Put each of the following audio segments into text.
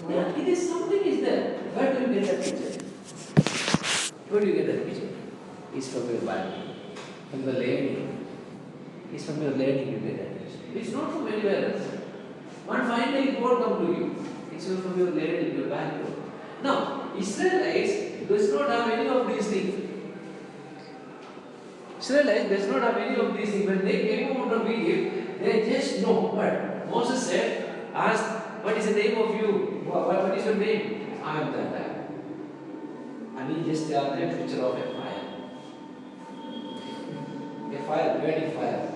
Yeah, it is something is there. Where do you get that picture? Where do you get that picture? It's from your Bible, from the learning. It's from your learning you get that picture. It's not from anywhere else. One fine day it won't come to you. It's from your learning, your background. Now, Israelites does not have any of these things. Israelites does not have any of these things. When they came out of Egypt, they just know. But Moses said, asked, what is the name of you? What is your name? I am that guy. And he just got a picture of a fire. A fire, burning fire.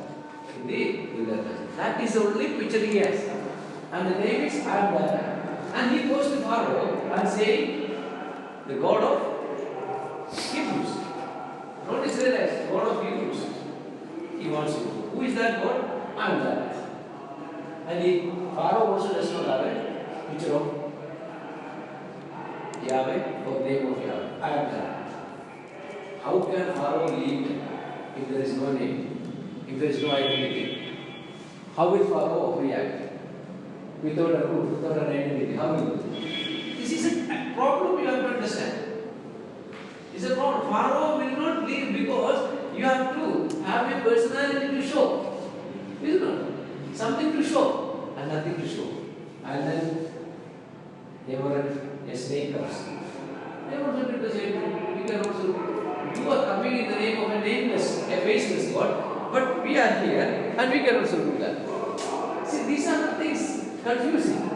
In the wilderness. That is the only picture he has. And the name is I am that guy. And he goes to Pharaoh and saying, the God of Hebrews. Not Israelites, God of Hebrews. He wants you. Who is that God? I am that. And Pharaoh also does not have a picture of Yahweh or name of Yahweh. I am that. How can Pharaoh lead if there is no name, if there is no identity? How will Pharaoh react? Without a roof, without an identity, how will he? This is a problem you have to understand. It's a problem. Pharaoh will not leave because you have to have a personality to show. Isn't it? Something to show and nothing to show. And then a snake comes. They also did the same thing. You can also you are coming in the name of a nameless, a faceless God, but we are here and we can also do that. See, these are the things confusing.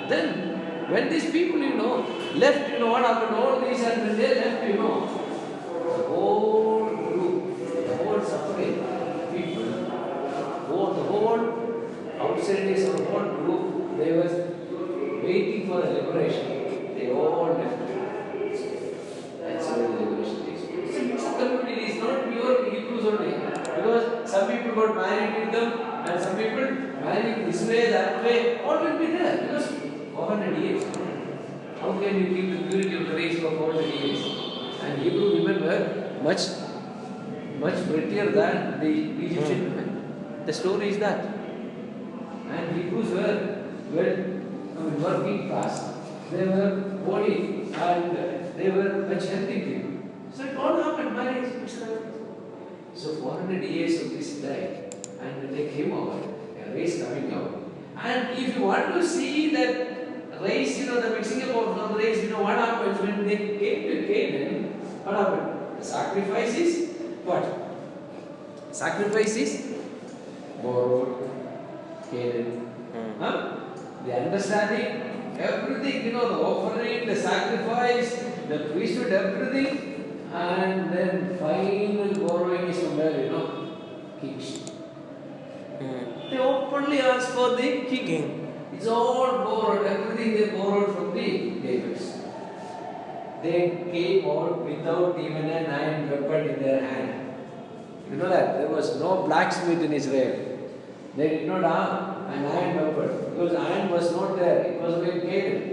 Then, when these people, left, what happened, all these, and when they left, the whole group, the whole suffering people, the whole outsiders of the whole group, they were waiting for a liberation. They all left. That's where the liberation takes place. See, mixed community is not pure Hebrews only. Because some people got married with them, and some people married this way, that way, all will be there. Because 400 years. How can you keep the purity of the race for 400 years? And Hebrew women were much prettier than the Egyptian women. The story is that. And Hebrews were working class. They were body and they were much healthy people. So it all happened, marriage. So 400 years of this died, and when they came out, a race coming out. And if you want to see that race, the mixing about the race, what happens when they came to Canaan? What happened? The sacrifice is what? Sacrifice is borrowed Canaan. Huh? The understanding, everything, the offering, the sacrifice, the priesthood, everything. And then final borrowing is from where, kingship. They openly ask for the king. It's all borrowed, everything they borrowed from the Davids. They came out without even an iron weapon in their hand. You know that? There was no blacksmith in Israel. They did not have an iron weapon because iron was not there. It was in Canaan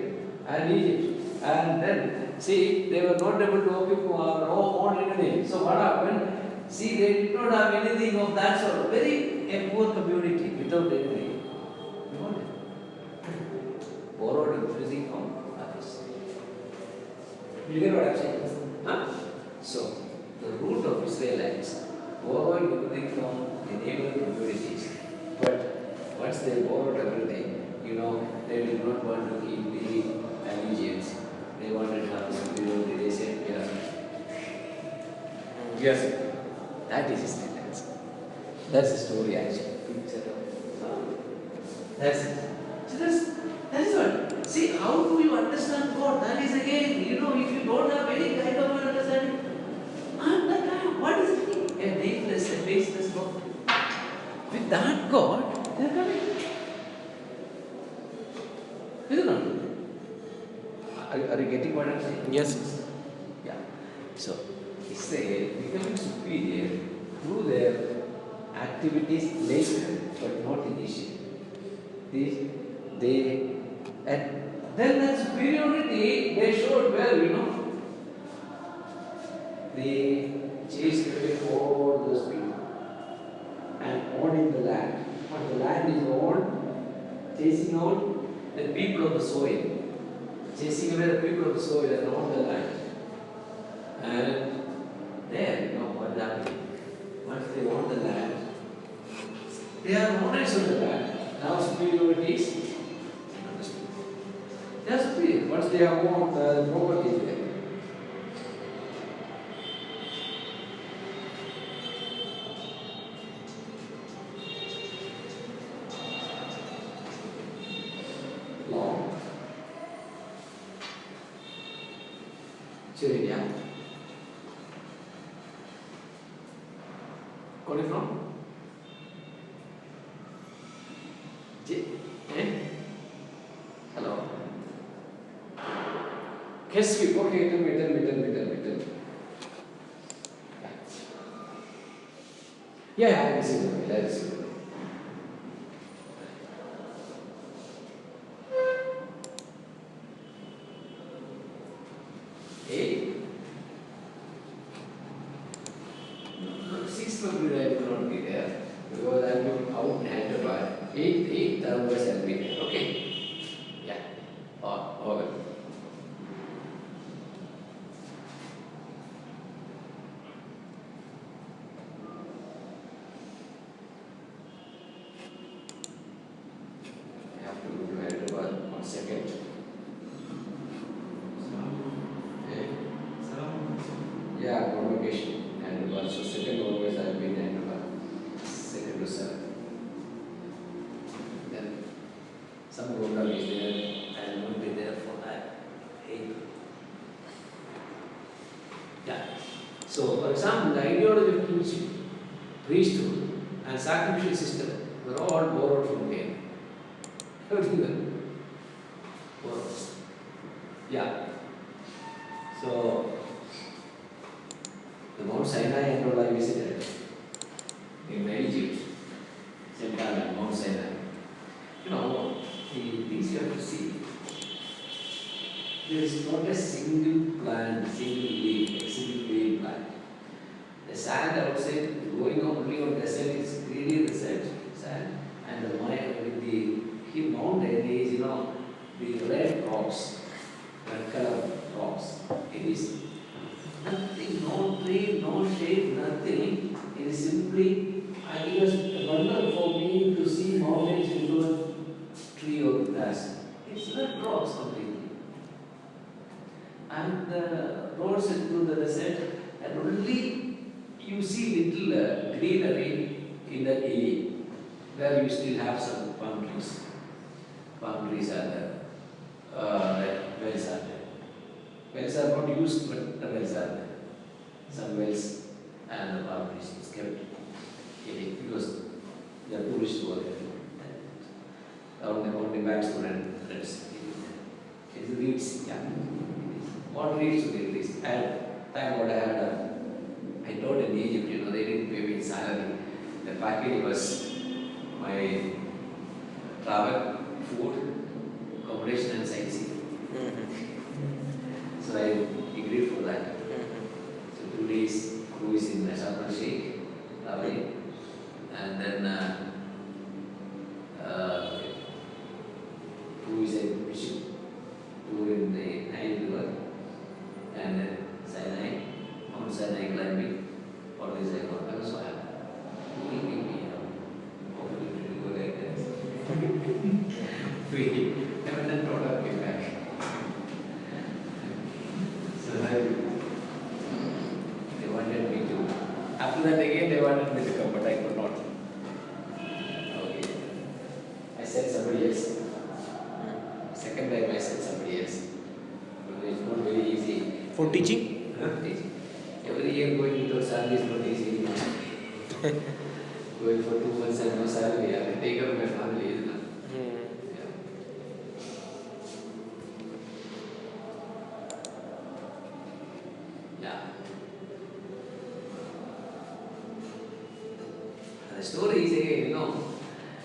and Egypt. And then, see, they were not able to occupy own anything. So what happened? See, they did not have anything of that sort. Very a poor community without anything. Borrowed everything from others. You get what I'm saying? Huh? So, the root of Israelites borrowing everything from the neighboring communities. But once they borrowed everything, they did not want to keep the allegiance. They wanted to have superiority. They said, yes. That is Israelites. That's the story actually. That's it. So that is what. See, how do you understand God? That is again, if you don't have any kind of understanding, that guy, what is it? A nameless, a faceless God. With that God, they are coming. Isn't it? Are you getting what I'm saying? Yes. Yeah. So, Israel becoming superior through their activities later, but not initially. And then that superiority they showed well, They chased away all those people and owning the land. When the land is owned, chasing out the people of the soil, chasing away the people of the soil and own the land. And there, what happened? Once they own the land, they are owners of the land. Now superiority is understood. They are superior. Once they have owned the property there. Long. Cherian. Calling from? Hello. Keswi. Okay, tell me. Yeah, I receive it. Let's see. Eight. No, 6 will be there, will not be there. Because I will out and by 8 otherwise I'll be there. Okay. Yeah. Over. I have to do Hyderabad 1 second. Yeah, convocation Hyderabad. So second always I'll be in Hyderabad. Second to 7. Then some program is there. I will be there for that. 8. Yeah. So for example, the ideology of kingship, priesthood, and sacrificial system were all borrowed from here. Everything borrowed. Yeah. So the Mount Sinai and all I visited in Egypt, Central Mount Sinai. These you have to see. There is not a single plant, single leaf, single green plant. The sand outside going on only on desert is really the sand, and the with the mountain is the red rocks, red color rocks. It is nothing, no tree, no shade, nothing. It is simply, it was a wonder for me to see mountains without tree or grass. It's red rocks completely. And the roads through the desert, and only you see little greenery in the area, where you still have some palm trees. Palm trees are there. Wells are there. Wells are not used, but the wells are there. Some wells and the palm trees is kept because they are tourists over there. On the batsman and reds. It's reeds, yeah. What reeds to be reeds? And thank God I taught in Egypt, they didn't pay me salary. The package was my travel, food, accommodation and sightseeing. So I agreed for that. So 2 days cruise in Sharm el Sheikh, traveling, and then cruise and fishing tour in the Nile River, and then Sinai, Mount Sinai climbing. All this I got. I was so happy. Hopefully it will go like that. And then product came back. So they wanted me to. After that again they wanted me to come, but I could not. Okay. I said somebody else. Second time I said somebody else. But it's not very easy. For teaching? Teaching. Every year going without salary is not easy. Going for 2 months and no salary, I can take care of my family, isn't it? Yeah. The story is again,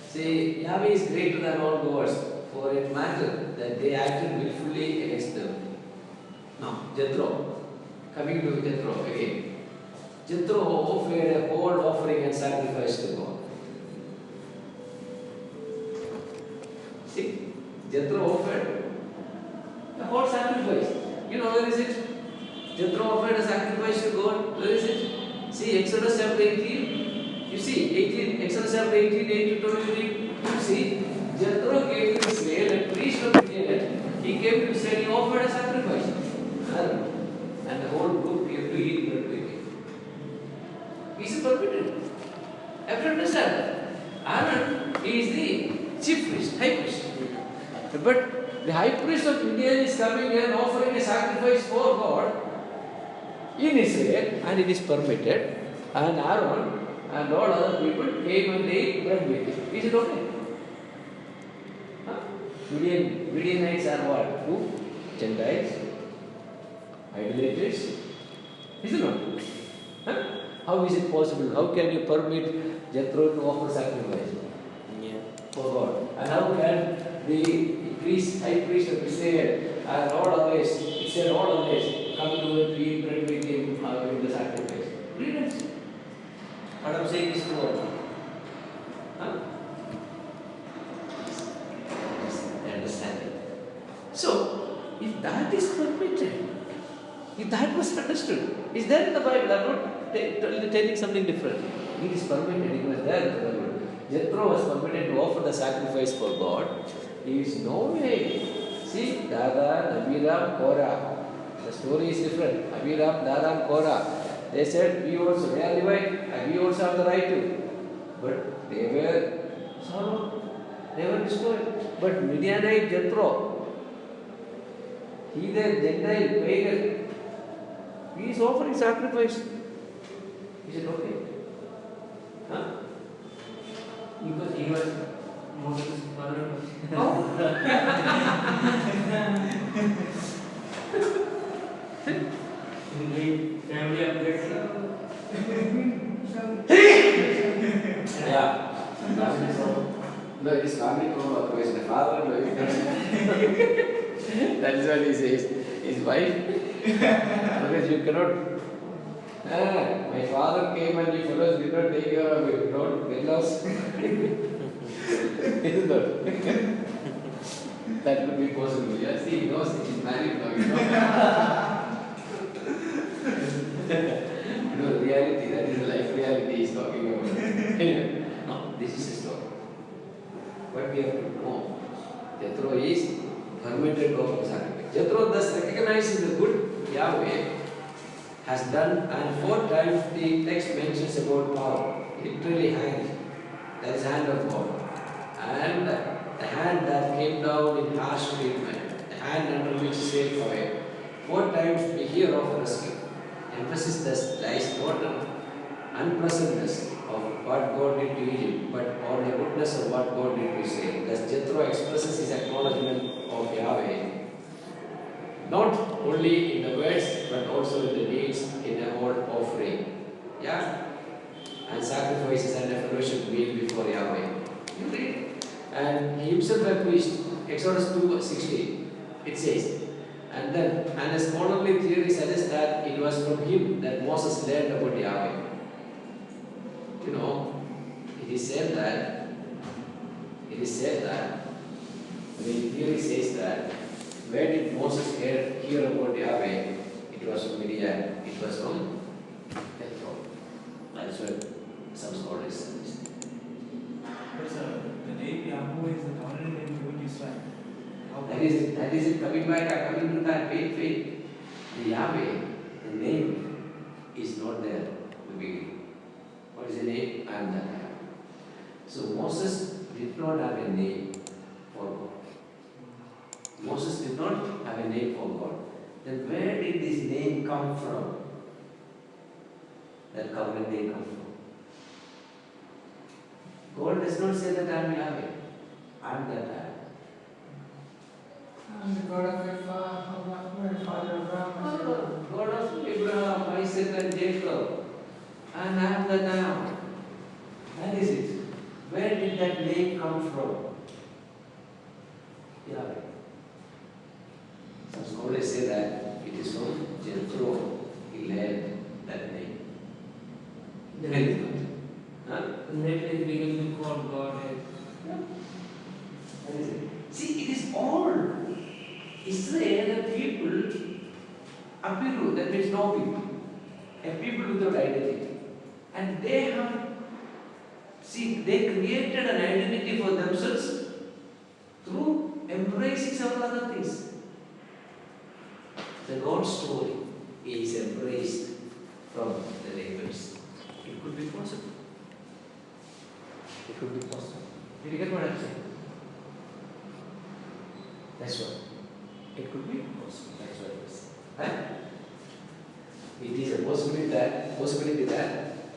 say Yahweh is greater than all gods, for it matter that they acted willfully against them. No, Jethro. Coming to Jethro again. Jethro offered a whole offering and sacrifice to God. See? Jethro offered the whole sacrifice. You know where is it? Jethro offered a sacrifice to God. Where is it? See Exodus chapter 18. You see 18, Exodus chapter 18, 8 to 23. You see, Jethro came to Israel and priest of Midian. He came to Israel, he offered a sacrifice. And the whole group came to eat bread with him. Is it permitted? You have to understand that. Aaron is the chief priest, high priest. But the high priest of Midian is coming and offering a sacrifice for God in Israel, and it is permitted. And Aaron and all other people came and ate bread with him. Is it okay? Huh? Midianites are what? Who? Gentiles? Idolaters? Is it not? Huh? How is it possible? How can you permit Jethro to offer sacrifice for God? And how can the priest, high priest of Israel and all others, it said all others, come to eat bread with him with the sacrifice? Read it. What I'm saying is true. Huh? Understand it. So, if that is permitted, if that was understood, is there in the Bible? I'm not telling something different. It is permitted. It was there in the Bible. Jethro was permitted to offer the sacrifice for God. There is no way. See, Dada, Abiram, Korah. The story is different. Abiram, Dada, and Korah. They said, they are Levite, and we also have the right to. But they were sorrowed. They were destroyed. But Midianite Jethro, he there, Gentile, pagan, he is offering sacrifice. Is it okay? Huh? Because he was Moses' father. Oh. In the family of that. Yeah. No, it is family problem, otherwise the father, no, that is what he says. His wife, because you cannot. My father came and you fellows did not take care of it. Don't get lost. Isn't that? That would be possible. Yeah, see, he knows he is married now, you know. Reality, that is the life reality he is talking about. Anyway, no, this is a story. But we have to know, Jethro is permitted to offer sacrifice. Jethro thus recognizing the good Yahweh has done, and 4 times the text mentions about power, literally hand, that is hand of God, and the hand that came down in harsh treatment, the hand under which saved away. 4 times we hear of rescue. Emphasis thus lies not on unpleasantness of what God did to Egypt, but on the goodness of what God did to Israel. Thus Jethro expresses his acknowledgement of Yahweh, not only in the words, but also in the deeds, in the whole offering. Yeah? And sacrifices and a fellowship meal before Yahweh. You read. And he himself a priest, Exodus 2:16. It says, and a scholarly theory suggests that it was from him that Moses learned about Yahweh. You know, it is said that, the theory says that, where did Moses hear about Yahweh? It was from Midian. It was from Jethro. That's what some scholars suggest. But the name Yahweh is the covenant name given to Israel. That is it. Coming back, I'm coming to that. Wait. The Yahweh, the name is not there in the beginning. What is the name? I am that I am. So Moses did not have a name for God. Moses did not have a name for God. Then where did this name come from? That covenant name come from? God does not say that I am Yahweh. I am that I am. I'm the God of my father Abraham. God of Abraham, Isaac and Jacob. And I am that I am. That is it. Where did that name come from? Yahweh. Some scholars say that it is from Jethro. He learned that name. Very good. Huh? And later it began to be called God. Yeah. That is it. See, it is all no people. A people without identity. And they created an identity for themselves through embracing several other things. The God story is embraced from the neighbors. It could be possible. It could be possible. Did you get what I'm saying? That's what. It could be possible. That's what it is. Right? It is a possibility that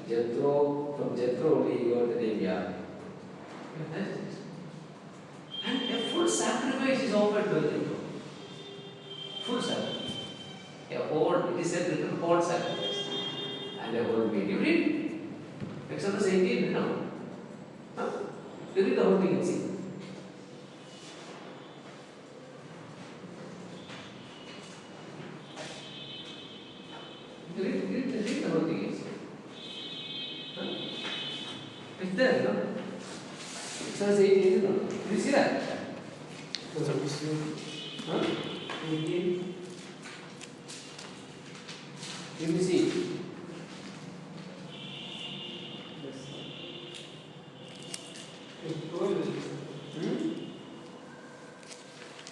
from Jethro only he got the name Yah. And a full sacrifice is offered to Jethro. Full sacrifice. It is said written whole sacrifice. And a whole meat. You read Exodus 18, no? Huh? You read the whole thing and see. Read the whole thing and see. Huh? It's there, no? Exodus 18, no? Did you see that? Huh? 18. Let me see.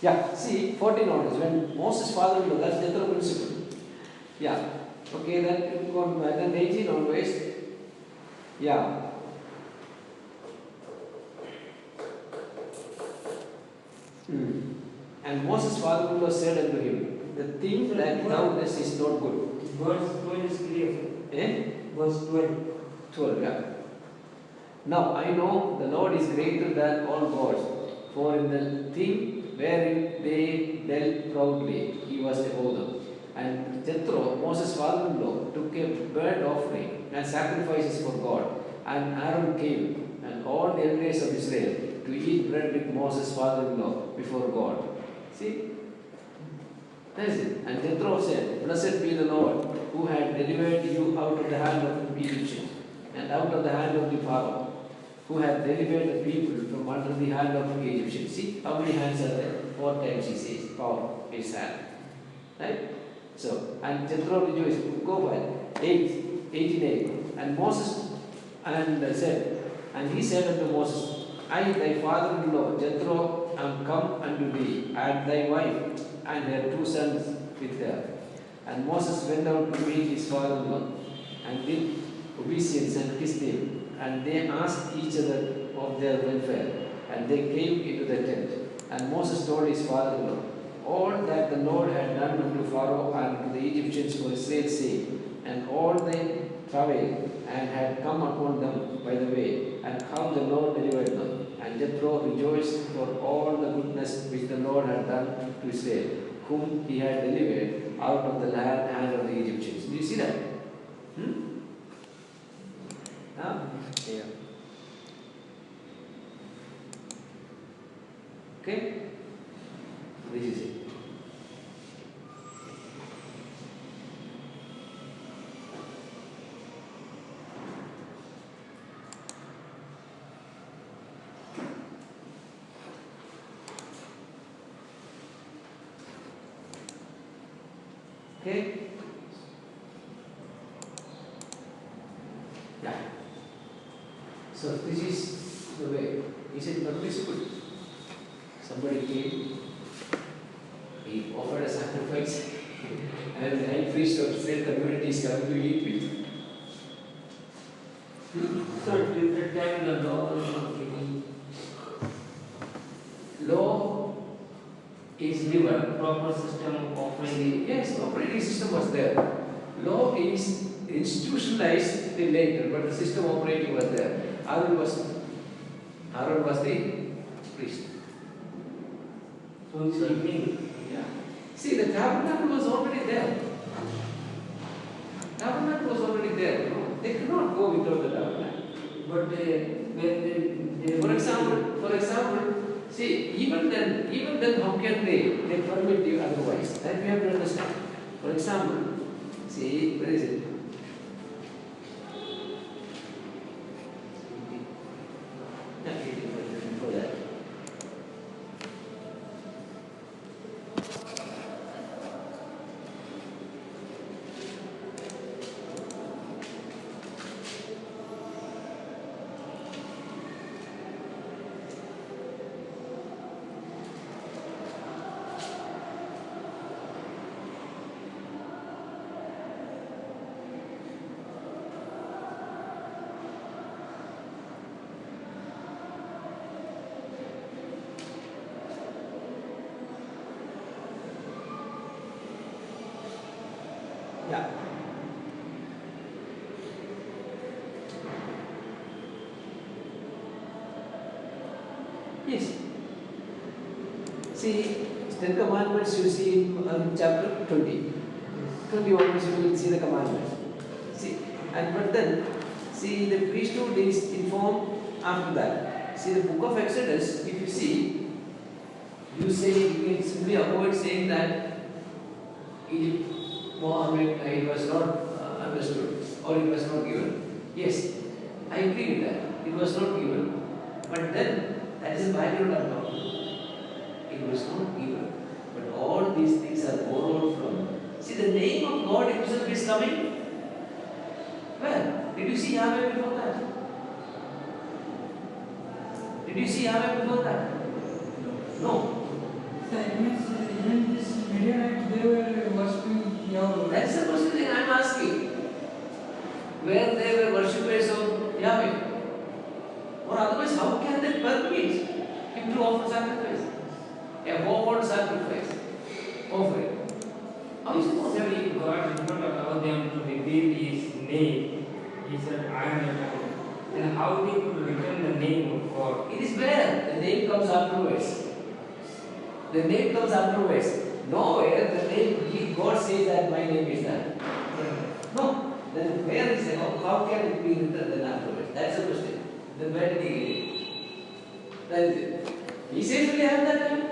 Yeah, see, 14 orders. When Moses' father-in-law, that's Jethro principle. Yeah. Okay, then go on, then 18 onwards. Yeah. And Moses' father-in-law said unto him, the thing that thou doest is not good. Verse 12 is clear. Verse 12. 12, yeah. Now I know the Lord is greater than all gods, for in the thing wherein they dealt proudly, he was above them. And Jethro, Moses' father-in-law, took a burnt offering and sacrifices for God. And Aaron came, and all the elders of Israel, to eat bread with Moses' father-in-law before God. See? That is it. And Jethro said, blessed be the Lord, who had delivered you out of the hand of the Egyptians, and out of the hand of the Pharaoh, who had delivered the people from under the hand of the Egyptians. See, how many hands are there? 4 times he says, power, his hand. Right? So, and Jethro rejoiced. Go by 18. And Moses said, and he said unto Moses, I, thy father-in-law, Jethro, am come unto thee, and thy wife, and her 2 sons with her. And Moses went out to meet his father-in-law, and did obeisance and kissed him. And they asked each other of their welfare, and they came into the tent. And Moses told his father-in-law all that the Lord had done unto Pharaoh and to the Egyptians for Israel's sake, and all they travailed and had come upon them by the way, and how the Lord delivered them. And Jethro rejoiced for all the goodness which the Lord had done to Israel, whom he had delivered out of the hand of the Egyptians. Do you see that? Yeah. Okay? This is it. Okay? Yeah. So this is the way. Is it permissible? Somebody came, he offered a sacrifice, and the high priest of Israel community is coming to eat with. So different time the law is not given. Law is given. Proper system of offering. Yes, operating system was there. Law is institutionalized till later, but the system operating was there. Aaron was the priest. So it's evening. Yeah. See, the tabernacle was already there. Tabernacle was already there. No, they cannot go without the tabernacle. But when they For example, see, even then, how can they permit you otherwise? That we have to understand. For example, see, where is it? Before that. Yeah. Yes. See, Ten Commandments you see in chapter 20. 20 onwards you will see the commandments. See, and but then, see the priesthood is informed after that. See the book of Exodus, if you see, you say you can simply avoid saying that Egypt, Mohammed, it was not understood or it was not given. Yes, I agree with that. It was not given. But then, that is a background I'm talking. It was not given. But all these things are borrowed from. See, the name of God Himself is coming. Where? Did you see Yahweh before that? Did you see Yahweh before that? No. So it means even this Midianites, they were worshipping Yahweh. That's the question I'm asking. Where they were worshippers of Yahweh. Or otherwise, how can they permit Him to offer sacrifice? A whole sacrifice. Offering. How is it possible? Actually, God did not allow them to reveal His name. He said, I am Yahweh. Then how they could return the name of God? It is where the name comes afterwards. The name comes afterwards. Nowhere the name, God says that my name is that. No. Then where is it? How can it be written then afterwards? That's the question. Then where did he get it? That is it. He says we have that time.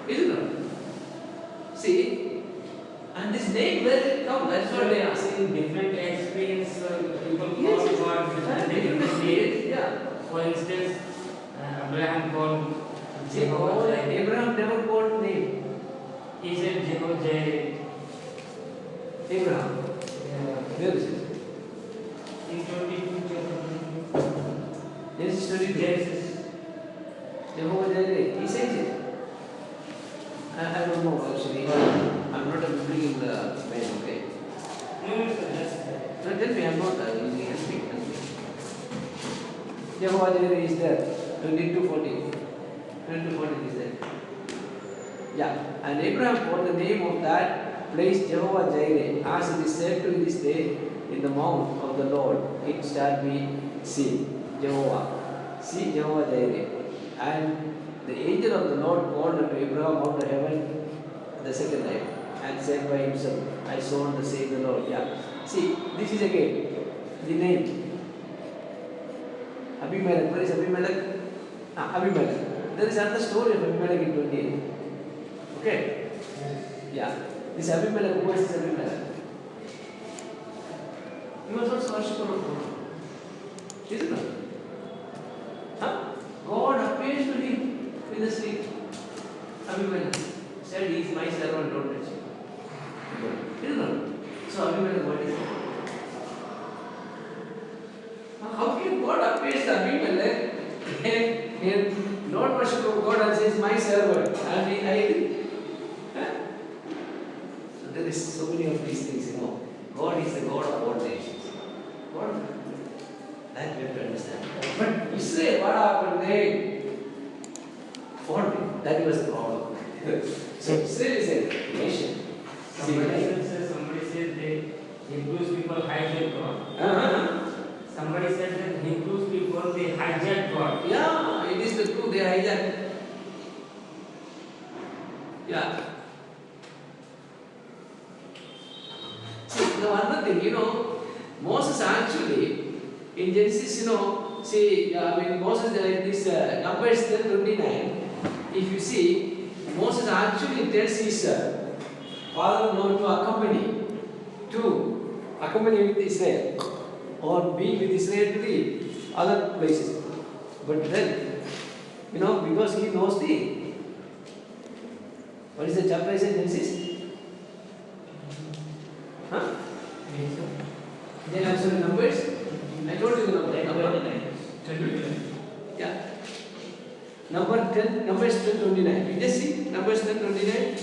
Isn't it? See, and this name where did it come? That's what they ask. In different experience, people call Yes, God different names. yeah. For instance, Abraham called See, Jehovah. Abraham never called name. He said Jehovah Jireh. Abraham. Where is it? In 22 chapter. Genesis 22. Genesis. Jehovah Jireh. He says it. I don't know actually. I'm not a biblical man, okay? No, sir, that's No, tell me, I'm not using help me. Jehovah Jireh is there. 22:14. 22:14 is there. Yeah. And Abraham called the name of that place Jehovah Jireh, as it is said to this day, in the mount of the Lord, it shall be seen. Jehovah. See Jehovah Jireh. And the angel of the Lord called unto Abraham out of heaven the second time and said by himself, I saw the same the Lord. Yeah. See, this is again the name. Abimelech. Where is Abimelech? Abimelech. There is another story of Abimelech in 28. Okay? Yeah. This Abimelech, who is this Abimelech? He was also worshipper of God. Isn't it? Huh? God appears to him in the sleep. Abimelech said, he is my servant, don't touch him. Isn't it? So Abimelech, what is it? How can God appears to Abimelech and not worship of God and says, my servant? And I agree. Huh? So there is so many of these things, you know. God is the God of all nations. God, that we have to understand. But Israel, what happened? They fought it. That was the problem. So Israel is a nation. Somebody said that Hebrews people hijack God. Somebody said that Hebrews people they hijack God. Yeah, it is the truth. They hijacked. Yeah. See, the one thing, you know, Moses actually, in Genesis, you know, see, Moses, this Numbers 10:29, if you see, Moses actually tells his father-in-law to accompany with Israel, or be with Israel to the other places. But then, you know, because he knows what is the chapter is in Genesis? Huh? Then I'm sorry, Numbers? I told you the number. Yeah. Number 10, Numbers 10:29. You just see Numbers 10:29.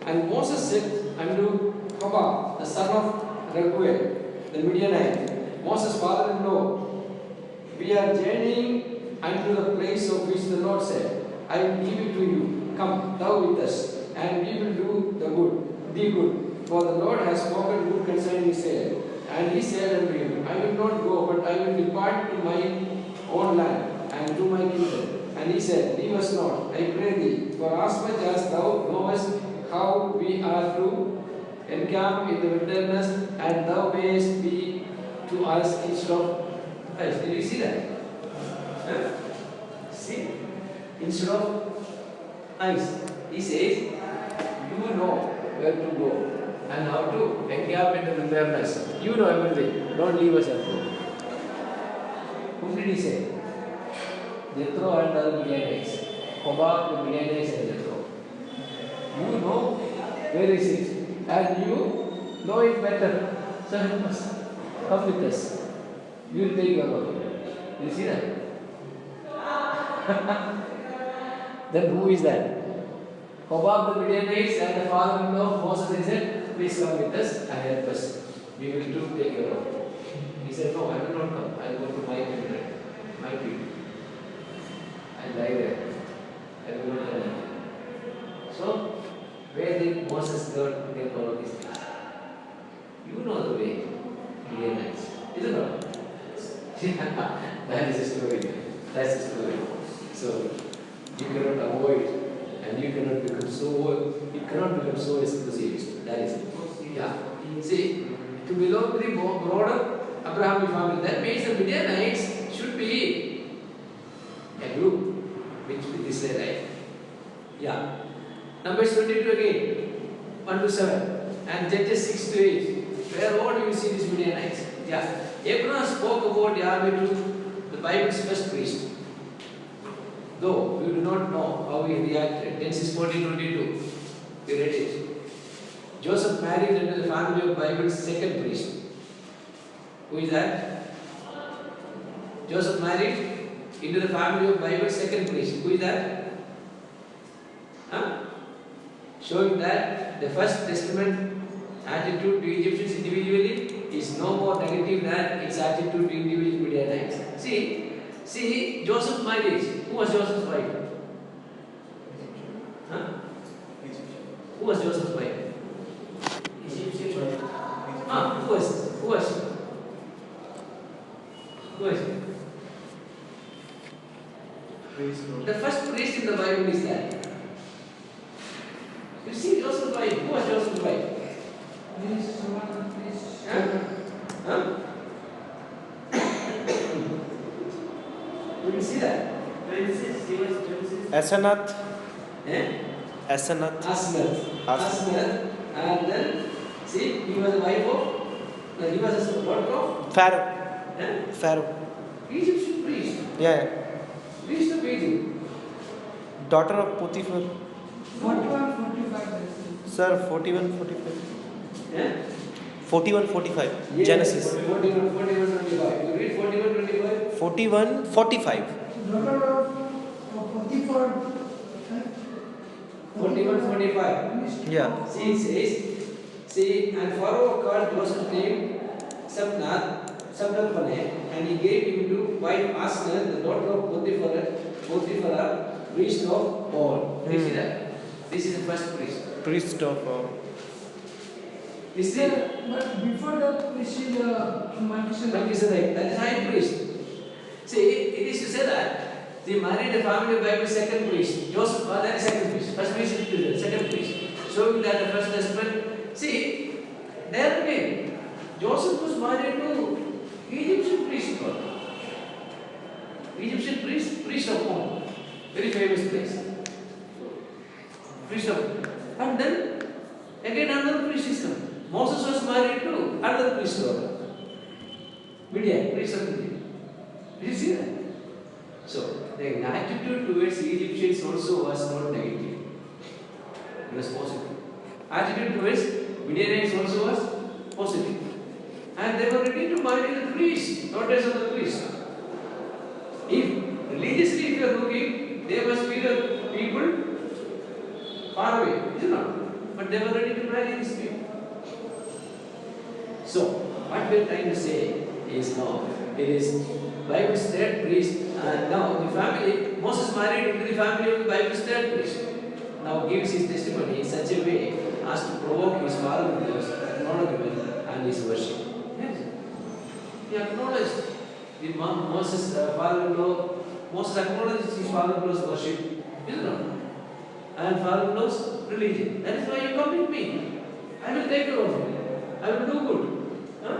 And Moses said unto Hobah, the son of Raguel, the Midianite, Moses' father-in-law, we are journeying unto the place of which the Lord said, I will give it to you. Come thou with us, and we will do thee good. For the Lord has spoken good concerning Israel. And he said unto him, I will not go, but I will depart to my own land and to my kindred. And he said, leave us not, I pray thee, for as much as thou knowest how we are to encamp in the wilderness, and thou mayest be to us instead of us. Did you see that? Huh? See? Instead of ice. He says, you know where to go and how to encamp in the wilderness. You know everything. Don't leave us alone. Whom did he say? Jethro and other Midianites. Hobab, the Midianites and Jethro. You know where is it, and you know it better. So help us. Come with us. We will take your role. You see that? Then who is that? Hobab the Midianites and the father-in-law of Moses said, please come with us and help us. We will too take your role. He said, no, I will not come. I will go to my kindred, my people. I lie there. I will not come. So, where did Moses get all these things? You know the way. Midianites. Isn't it? That is a story. That's a story. So, you cannot avoid and you cannot become so exclusivist. That is it. Yeah. See, to belong to the broader Abrahamic family, that means the Midianites should be a group which with Israelite. Yeah. Numbers 22 again, 1 to 7, and Judges 6 to 8. Where all do you see these Midianites? Yeah. Abraham spoke about Yahweh to the Bible's first priest. Though we do not know how he reacted. Genesis 14:22. We read it. Joseph married into the family of Bible's second priest. Who is that? Joseph married into the family of Bible's second priest. Who is that? Huh? Showing that the first testament attitude to Egyptians individually is no more negative than its attitude to individual Midianites. See, Joseph's marriage. Who was Joseph's wife? Huh? Who was Joseph's wife? Egyptian. Who was she? The first priest in the Bible is that. You see Joseph's wife. Who was Joseph's wife? Huh? You can see that. Princess, she was princess. Asenath. Eh? Asenath. Asnath. And then, see, he was a wife of, he was a daughter of Pharaoh. eh? Pharaoh. Egyptian priest. Yeah. Priest of Egypt. Daughter of Potiphar. 41, 45. Sir, 41, 45. Eh? 41, 45. Yes, Genesis. 41, 25. You read 41, 25? 41, 45. Daughter of Potiphar. 41, 45. Yeah. See, it says, and Pharaoh called Joseph's name Sabnath-Paneh, and he gave him to wife Asnath, the daughter of Potiphar, priest of all. You see that? This is the first priest. Priest of. This is But before that, we see the Melchizedek, that is high priest. See, it is to say that they married a family by the second priest. Joseph, that is second priest. First priest is the second priest. Showing that the first husband. See, there again, Joseph was married to Egyptian priest. Egyptian priest of whom? Very famous priest. Priest of. And then, again another priest is come. Moses was married to another priest. Midian, priest of Midian. Did you see that? So, the attitude towards the Egyptians also was not negative. It was positive. Attitude towards Midianites also was positive. And they were ready to marry the priest, daughters of the priest. If religiously, if you are looking, they must be the people far away, is it not? But they were ready to marry these people. So, what we are trying to say, is no. It is Bible's third priest. And now the family, Moses married into the family of the Bible's third priest. Now gives his testimony in such a way as to provoke his father-in-law's acknowledgement and his worship. Yes. He acknowledged the Moses' father-in-law. Moses acknowledges his father-in-law's worship, is it not? And father-in-law's religion. That is why you come with me. I will take care of you. I will do good. Huh?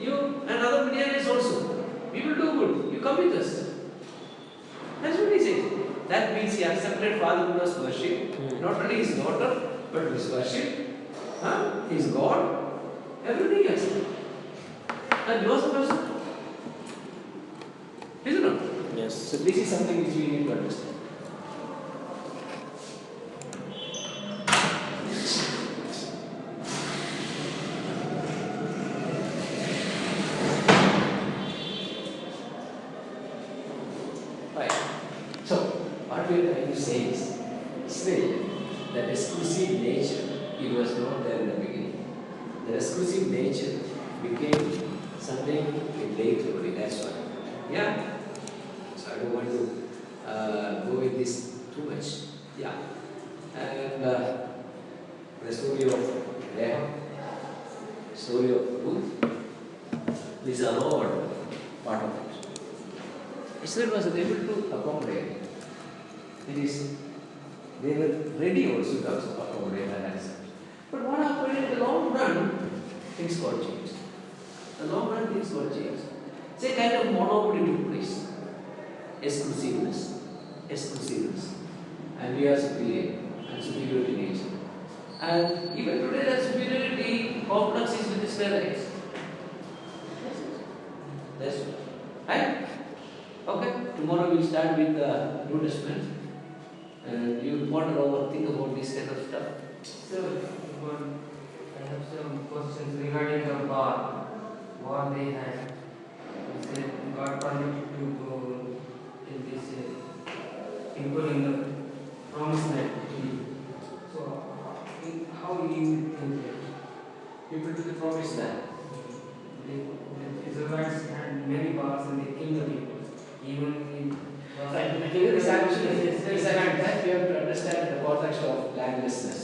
You and other Midianites also. We will do good. You come with us. That's what he says. That means he accepted father-in-law's worship. Not only his daughter, but his worship. Huh? His God. Everything else. And Joseph also. Is it not? Yes. So this is something which we need to understand. Right. So what we are trying to say is Israel, that exclusive nature, it was not there in the beginning. The exclusive nature became something later only, that's why. Yeah. So I don't want to go with this too much. Yeah. And the story of Rahab, story of Ruth, these are all part of it. Israel was able to accommodate. It is, they were ready also to accommodate that answer. But what happened in the long run, things got changed. The long run, things got changed. It's a kind of monopoly took place. Exclusiveness. Exclusiveness. And we are superior and superiority nature. And even today that superiority complex is with Israelites. That's it. Right? Okay? Tomorrow we'll start with the New Testament. And you ponder over, think about this kind of stuff. So, I have some questions regarding the war. War they had. You said God permitted to go in this people in the promised land. So, how do you think that? People to the promised land. The Israelites had many wars and they killed the people. Even in Here is actually, that we have to understand the context of landlessness.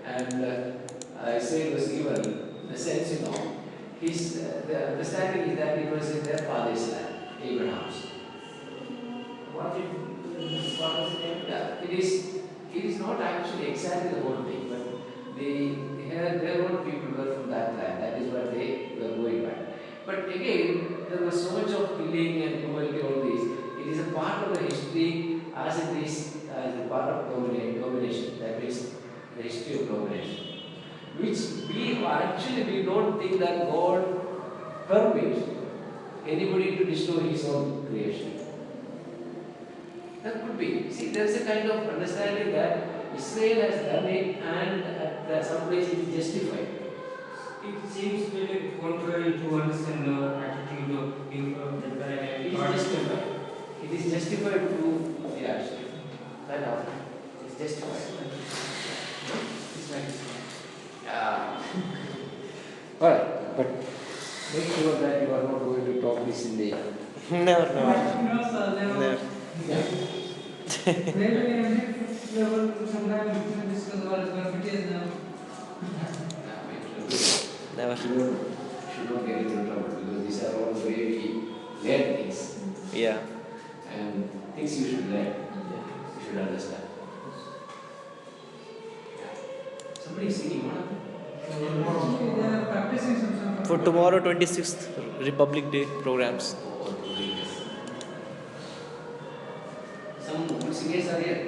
And I say it was given in the sense, the understanding is that it was in their father's land, Abraham's. what if this father's name? Yeah, it is not actually exactly the whole thing, but their own people were from that land. That is what they were going by. But again, there was so much of killing and cruelty, all this. It is a part of the history as it is as a part of domination. That is the history of domination. Which we don't think that God permits anybody to destroy his own creation. That could be. See, there is a kind of understanding that Israel has done it and at some place it is justified. It seems very contrary to understand the attitude of people of the time. It is justified. It is justified to the action. Right now, it is justified. It's like this. Yeah. Alright, but make sure that you are not going to talk this in the. Never, never. No, sir, never. Yeah. Maybe in next level, sometime we can discuss about graphities now. Never. Should not get into trouble because these are all very learn things Yeah. and things you should learn. You should understand. Somebody is singing, what happened? Actually, they are practicing some sort of. For tomorrow, 26th Republic Day programs. Some good singers are here.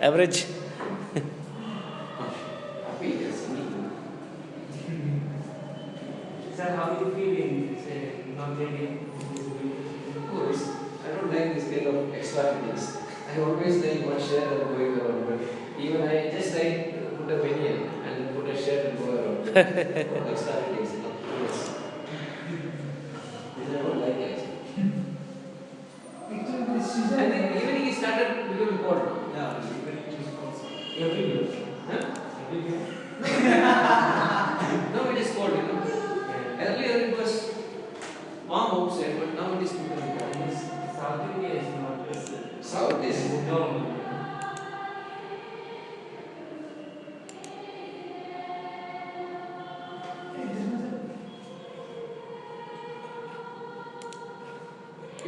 Average. Happy, they are singing. Sir, how do you feel in not getting Of course, I don't like this kind of extra things. I always like one shirt and going around, but even I just like put a banian and put a shirt and go around. Extra things, Yes. This I don't like actually. Actually, this is I think evening it started becoming cold. Yeah, even it is also. every day? Huh? Every day? No, it is cold.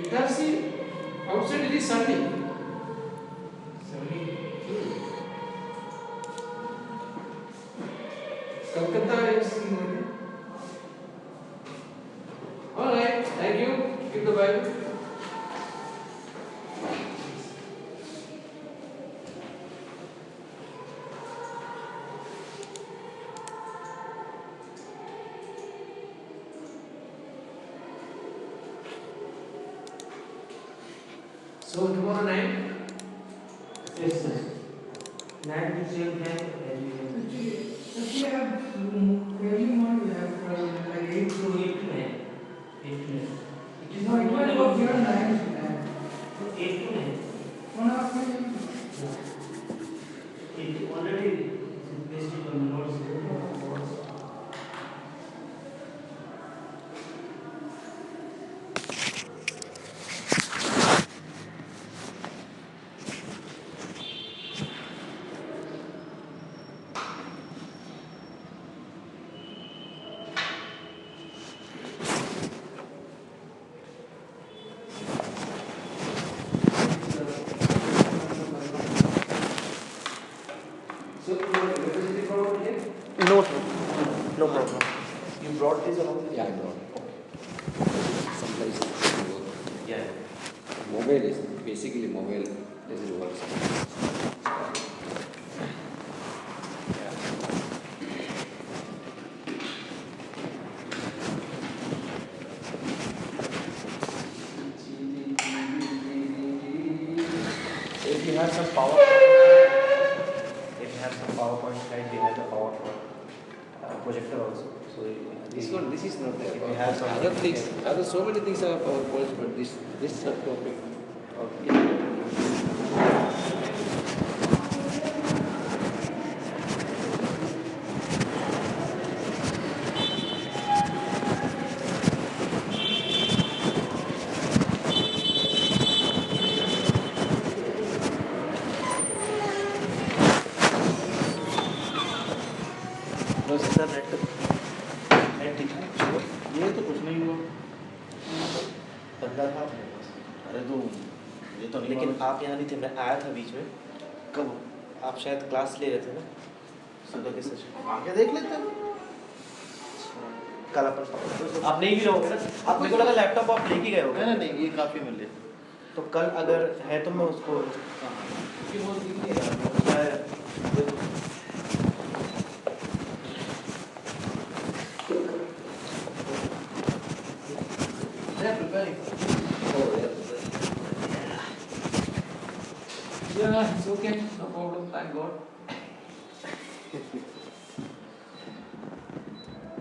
Because see, outside it is sunny. Sunny. Calcutta is. Alright, thank you. Keep the Bible. So tomorrow night, Yes, sir. Night to same time as we have. If we have early morning, we have like 8 So to 8 to 9. 8 to 9. It is No, not it one will go hour. beyond 9 to 9. 8 to 9. 1 hour maybe. It already is based on the notes. so you want electricity problem here? No, sir. No problem. You brought this along? Yeah, I brought it. Some places it will work. Yeah. Mobile is basically mobile doesn't work. So if you have some PowerPoint slide, we have the PowerPoint projector also. So This is not there. If you have some- Other things, so many things are PowerPoints, but this topic. No, sir, net दिखा है? ये तो कुछ नहीं हुआ। बंदा था अपने पास। अरे तो ये तो नहीं लेकिन मालूम। आप यहाँ नहीं थे, मैं आया था बीच में। कब? आप शायद क्लास ले रहे थे ना सुबह के सेशन। आके देख लेते हैं। कल अपन आप नहीं भी रहोगे ना, आप मेरे को लगा लैपटॉप आप लेके गए होगे। नहीं नहीं, ये काफ़ी मिल रहे। तो कल अगर है तो मैं उसको They are preparing. Oh, they are preparing. Yeah, it's okay. No problem. Thank God.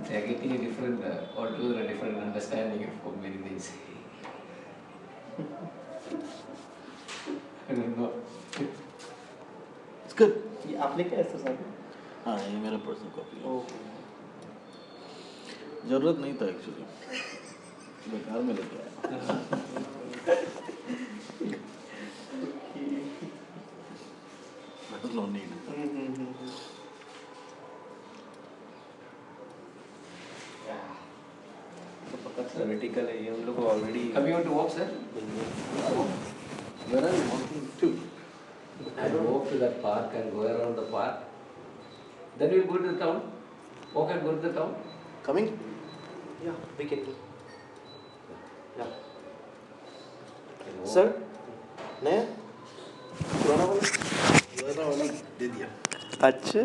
They are getting a different, altogether a different understanding of many things. I don't know. It's good. ये आप लेके आए थे साथ में? हाँ, ये मेरा पर्सनल कॉपी है। ओके। जरूरत नहीं था एक्चुअली, बेकार में लेके आया। But no need. तो पक्का theoretical है ये, हम लोग already Coming on to walk, sir? Where are you walking to? I walk to that park and go around the park. Then we'll go to the town. Walk and go to the town. Coming? Yeah, we can do. Yeah. And walk. Sir, नया? पुराना वाला? पुराना वाला दे दिया। अच्छा।